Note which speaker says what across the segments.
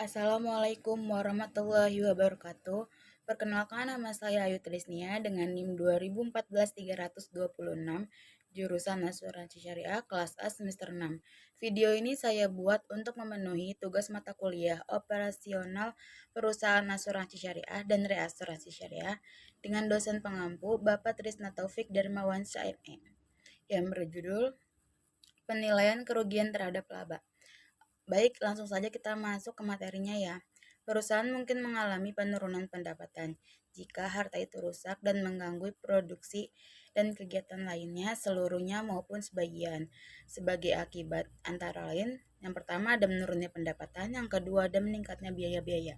Speaker 1: Assalamualaikum warahmatullahi wabarakatuh. Perkenalkan, nama saya Ayu Trisnia dengan NIM 2014-326, jurusan Asuransi Syariah kelas A semester 6. Video ini saya buat untuk memenuhi tugas mata kuliah operasional perusahaan asuransi syariah dan reasuransi syariah dengan dosen pengampu Bapak Trisna Taufik Darmawan SIME yang berjudul Penilaian Kerugian Terhadap Laba. Baik, langsung saja kita masuk ke materinya ya. Perusahaan mungkin mengalami penurunan pendapatan jika harta itu rusak dan mengganggu produksi dan kegiatan lainnya seluruhnya maupun sebagian. Sebagai akibat antara lain, yang pertama ada menurunnya pendapatan, yang kedua ada meningkatnya biaya-biaya.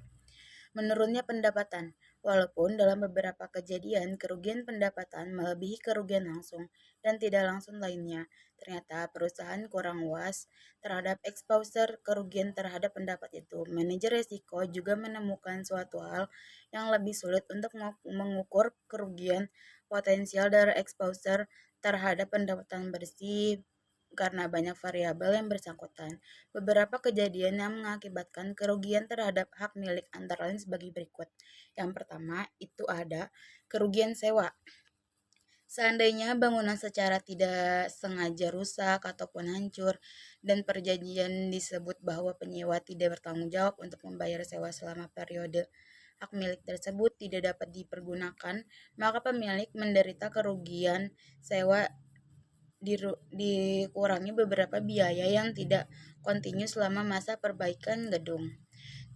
Speaker 1: Menurunnya pendapatan, walaupun dalam beberapa kejadian kerugian pendapatan melebihi kerugian langsung dan tidak langsung lainnya. Ternyata perusahaan kurang was terhadap exposure kerugian terhadap pendapat itu. Manajer risiko juga menemukan suatu hal yang lebih sulit untuk mengukur kerugian potensial dari exposure terhadap pendapatan bersih karena banyak variabel yang bersangkutan. Beberapa kejadian yang mengakibatkan kerugian terhadap hak milik antara lain sebagai berikut. Yang pertama, itu ada kerugian sewa. Seandainya bangunan secara tidak sengaja rusak ataupun hancur dan perjanjian disebut bahwa penyewa tidak bertanggung jawab untuk membayar sewa selama periode hak milik tersebut tidak dapat dipergunakan, maka pemilik menderita kerugian sewa dikurangi beberapa biaya yang tidak kontinu selama masa perbaikan gedung.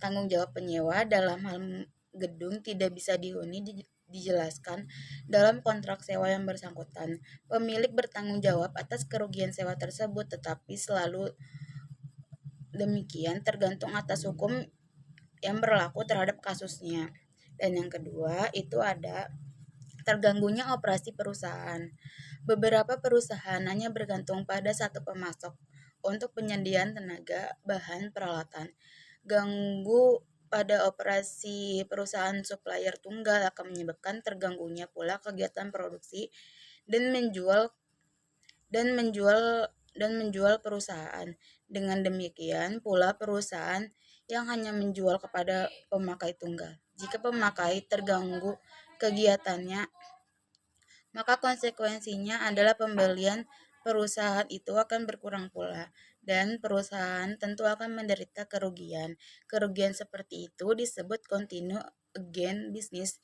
Speaker 1: Tanggung jawab penyewa dalam hal gedung tidak bisa dihuni dijelaskan dalam kontrak sewa yang bersangkutan. Pemilik bertanggung jawab atas kerugian sewa tersebut, tetapi selalu demikian tergantung atas hukum yang berlaku terhadap kasusnya. Dan yang kedua itu ada terganggunya operasi perusahaan. Beberapa perusahaan hanya bergantung pada satu pemasok untuk penyediaan tenaga, bahan, peralatan. Ganggu pada operasi perusahaan supplier tunggal akan menyebabkan terganggunya pula kegiatan produksi dan menjual perusahaan. Dengan demikian pula perusahaan yang hanya menjual kepada pemakai tunggal. Jika pemakai terganggu kegiatannya, maka konsekuensinya adalah pembelian perusahaan itu akan berkurang pula dan perusahaan tentu akan menderita kerugian. Kerugian seperti itu disebut continue again business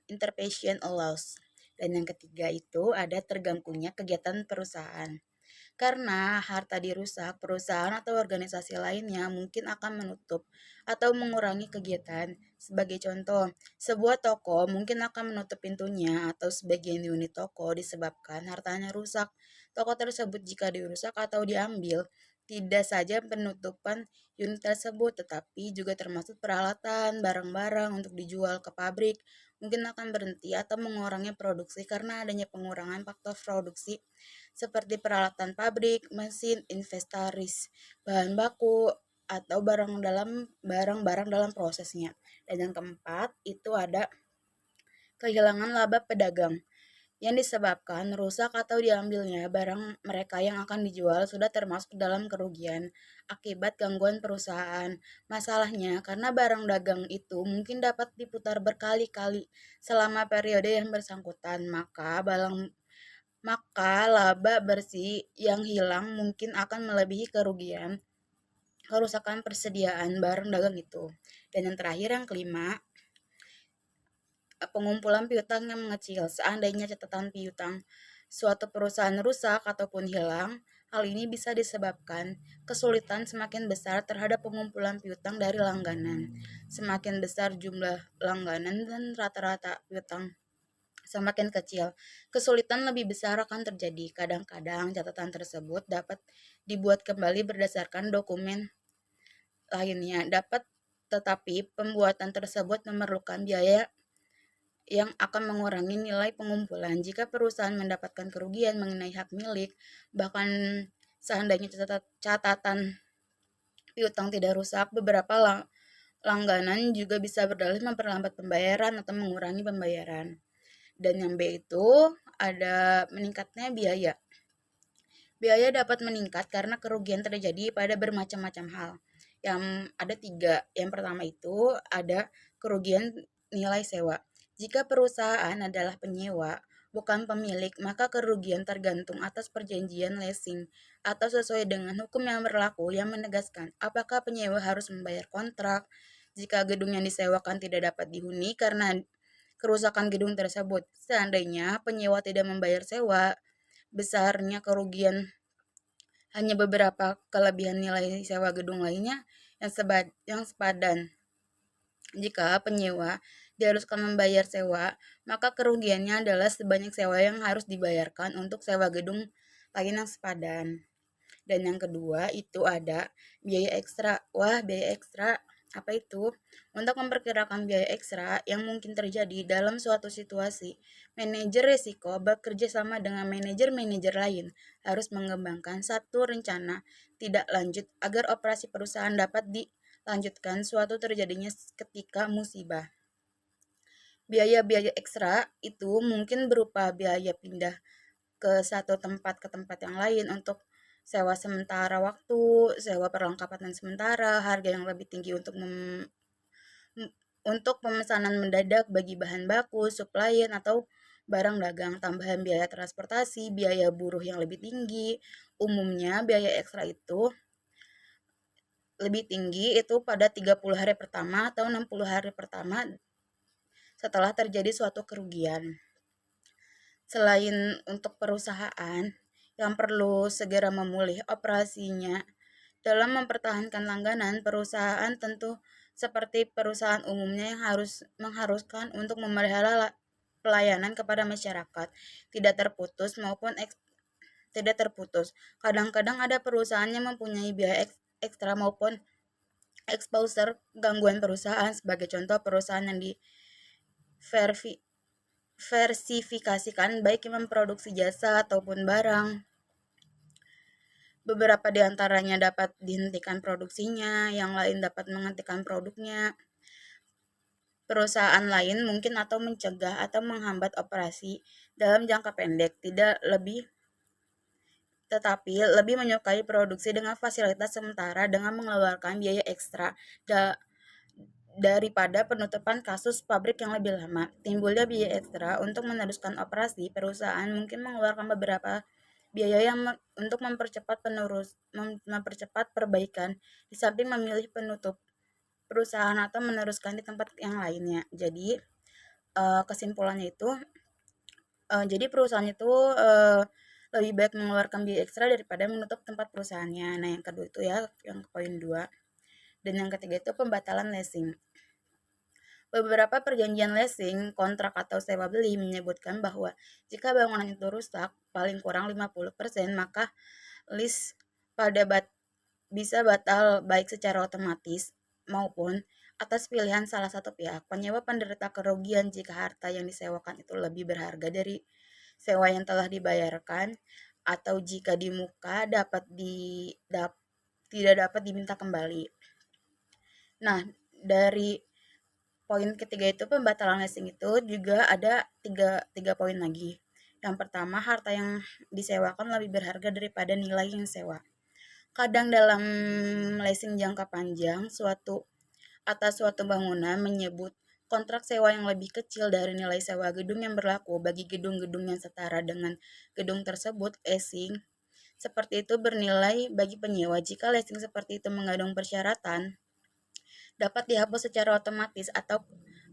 Speaker 1: interruption loss. Dan yang ketiga itu ada terganggunya kegiatan perusahaan. Karena harta dirusak, perusahaan atau organisasi lainnya mungkin akan menutup atau mengurangi kegiatan. Sebagai contoh, sebuah toko mungkin akan menutup pintunya atau sebagian unit toko disebabkan hartanya rusak. Toko tersebut jika dirusak atau diambil, tidak saja penutupan unit tersebut, tetapi juga termasuk peralatan, barang-barang untuk dijual ke pabrik, mungkin akan berhenti atau mengurangi produksi karena adanya pengurangan faktor produksi seperti peralatan pabrik, mesin, inventaris, bahan baku, atau barang-barang dalam prosesnya. Dan yang keempat itu ada kehilangan laba pedagang yang disebabkan rusak atau diambilnya barang mereka yang akan dijual sudah termasuk dalam kerugian akibat gangguan perusahaan. Masalahnya, karena barang dagang itu mungkin dapat diputar berkali-kali selama periode yang bersangkutan, maka laba bersih yang hilang mungkin akan melebihi kerusakan persediaan barang dagang itu. Dan yang terakhir, yang kelima, pengumpulan piutang yang mengecil. Seandainya catatan piutang suatu perusahaan rusak ataupun hilang, hal ini bisa disebabkan kesulitan semakin besar terhadap pengumpulan piutang dari langganan. Semakin besar jumlah langganan dan rata-rata piutang semakin kecil, kesulitan lebih besar akan terjadi. Kadang-kadang catatan tersebut dapat dibuat kembali berdasarkan dokumen lainnya, tetapi pembuatan tersebut memerlukan biaya yang akan mengurangi nilai pengumpulan. Jika perusahaan mendapatkan kerugian mengenai hak milik, bahkan seandainya catatan piutang tidak rusak, beberapa langganan juga bisa berdalih memperlambat pembayaran atau mengurangi pembayaran. Dan yang B itu ada meningkatnya biaya. Biaya dapat meningkat karena kerugian terjadi pada bermacam-macam hal. yang ada tiga. Yang pertama itu ada kerugian nilai sewa. Jika perusahaan adalah penyewa, bukan pemilik, maka kerugian tergantung atas perjanjian leasing atau sesuai dengan hukum yang berlaku yang menegaskan apakah penyewa harus membayar kontrak jika gedung yang disewakan tidak dapat dihuni karena kerusakan gedung tersebut. Seandainya penyewa tidak membayar sewa, besarnya kerugian hanya beberapa kelebihan nilai sewa gedung lainnya yang sepadan. Jika penyewa diharuskan membayar sewa, maka kerugiannya adalah sebanyak sewa yang harus dibayarkan untuk sewa gedung lain yang sepadan. Dan yang kedua itu ada biaya ekstra. Wah, biaya ekstra apa itu? Untuk memperkirakan biaya ekstra yang mungkin terjadi dalam suatu situasi, manajer risiko bekerja sama dengan manajer-manajer lain harus mengembangkan satu rencana tidak lanjut agar operasi perusahaan dapat dilanjutkan suatu terjadinya ketika musibah. Biaya-biaya ekstra itu mungkin berupa biaya pindah ke satu tempat ke tempat yang lain untuk sewa sementara waktu, sewa perlengkapan sementara, harga yang lebih tinggi untuk pemesanan mendadak bagi bahan baku, supplier atau barang dagang, tambahan biaya transportasi, biaya buruh yang lebih tinggi. Umumnya biaya ekstra itu lebih tinggi itu pada 30 hari pertama atau 60 hari pertama setelah terjadi suatu kerugian. Selain untuk perusahaan yang perlu segera memulih operasinya dalam mempertahankan langganan, perusahaan tentu seperti perusahaan umumnya yang mengharuskan untuk memelihara pelayanan kepada masyarakat tidak terputus maupun tidak terputus. Kadang-kadang ada perusahaan yang mempunyai biaya ekstra maupun exposure gangguan perusahaan. Sebagai contoh, perusahaan yang diversifikasikan baik yang memproduksi jasa ataupun barang. Beberapa di antaranya dapat dihentikan produksinya, yang lain dapat menghentikan produknya. Perusahaan lain mungkin atau mencegah atau menghambat operasi dalam jangka pendek, tetapi lebih menyukai produksi dengan fasilitas sementara dengan mengeluarkan biaya ekstra daripada penutupan kasus pabrik yang lebih lama. Timbulnya biaya ekstra untuk meneruskan operasi, perusahaan mungkin mengeluarkan beberapa biaya yang untuk mempercepat perbaikan, di samping memilih penutup perusahaan atau meneruskan di tempat yang lainnya. Jadi kesimpulannya itu, jadi perusahaan itu lebih baik mengeluarkan biaya ekstra daripada menutup tempat perusahaannya. Nah, yang kedua itu ya, yang poin 2. Dan yang ketiga itu pembatalan leasing. Beberapa perjanjian leasing, kontrak atau sewa beli menyebutkan bahwa jika bangunan itu rusak paling kurang 50%, maka lease bisa batal baik secara otomatis maupun atas pilihan salah satu pihak. Penyewa penderita kerugian jika harta yang disewakan itu lebih berharga dari sewa yang telah dibayarkan, atau jika di muka tidak dapat diminta kembali. Nah, dari poin ketiga itu pembatalan leasing itu juga ada tiga poin lagi. Yang pertama, harta yang disewakan lebih berharga daripada nilai yang sewa. Kadang dalam leasing jangka panjang atas suatu bangunan menyebut kontrak sewa yang lebih kecil dari nilai sewa gedung yang berlaku bagi gedung-gedung yang setara dengan gedung tersebut. Leasing seperti itu bernilai bagi penyewa. Jika leasing seperti itu mengandung persyaratan dapat dihapus secara otomatis atau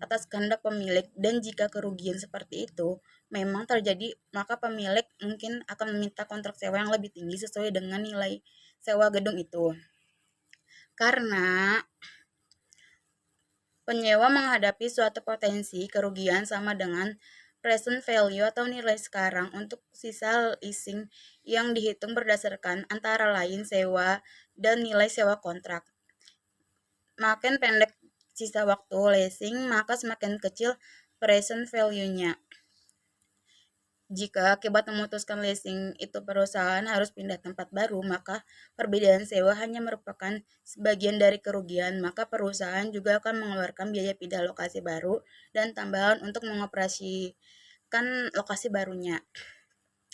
Speaker 1: atas kehendak pemilik, dan jika kerugian seperti itu memang terjadi, maka pemilik mungkin akan meminta kontrak sewa yang lebih tinggi sesuai dengan nilai sewa gedung itu. Karena penyewa menghadapi suatu potensi kerugian sama dengan present value atau nilai sekarang untuk sisa leasing yang dihitung berdasarkan antara lain sewa dan nilai sewa kontrak. Makin pendek sisa waktu leasing, maka semakin kecil present value-nya. Jika akibat memutuskan leasing itu perusahaan harus pindah tempat baru, maka perbedaan sewa hanya merupakan sebagian dari kerugian, maka perusahaan juga akan mengeluarkan biaya pindah lokasi baru dan tambahan untuk mengoperasikan lokasi barunya.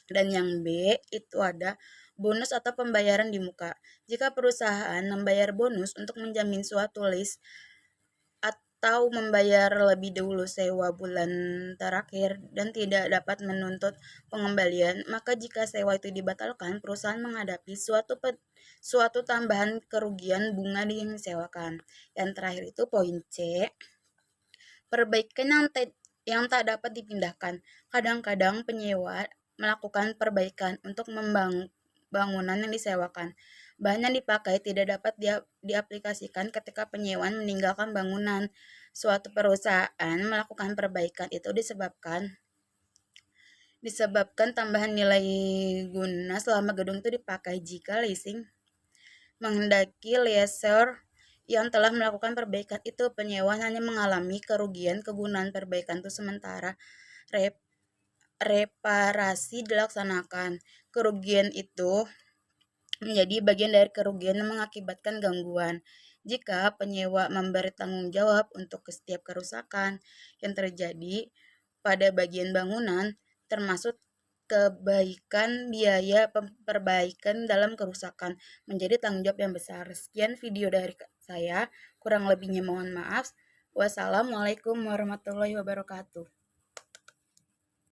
Speaker 1: Dan yang B itu ada bonus atau pembayaran di muka. Jika perusahaan membayar bonus untuk menjamin suatu list atau membayar lebih dahulu sewa bulan terakhir dan tidak dapat menuntut pengembalian, maka jika sewa itu dibatalkan, perusahaan menghadapi suatu tambahan kerugian bunga yang disewakan. Yang terakhir itu poin C, perbaikan yang tak dapat dipindahkan. Kadang-kadang penyewa melakukan perbaikan untuk bangunan yang disewakan. Bahan yang dipakai tidak dapat diaplikasikan ketika penyewaan meninggalkan bangunan. Suatu perusahaan melakukan perbaikan itu disebabkan tambahan nilai guna selama gedung itu dipakai. Jika leasing menghendaki lessor yang telah melakukan perbaikan itu, penyewa hanya mengalami kerugian kegunaan perbaikan itu sementara reparasi dilaksanakan. Kerugian itu menjadi bagian dari kerugian yang mengakibatkan gangguan. Jika penyewa memberi tanggung jawab untuk setiap kerusakan yang terjadi pada bagian bangunan, termasuk kebaikan biaya perbaikan dalam kerusakan, menjadi tanggung jawab yang besar. Sekian video dari saya, kurang lebihnya mohon maaf. Wassalamualaikum warahmatullahi wabarakatuh.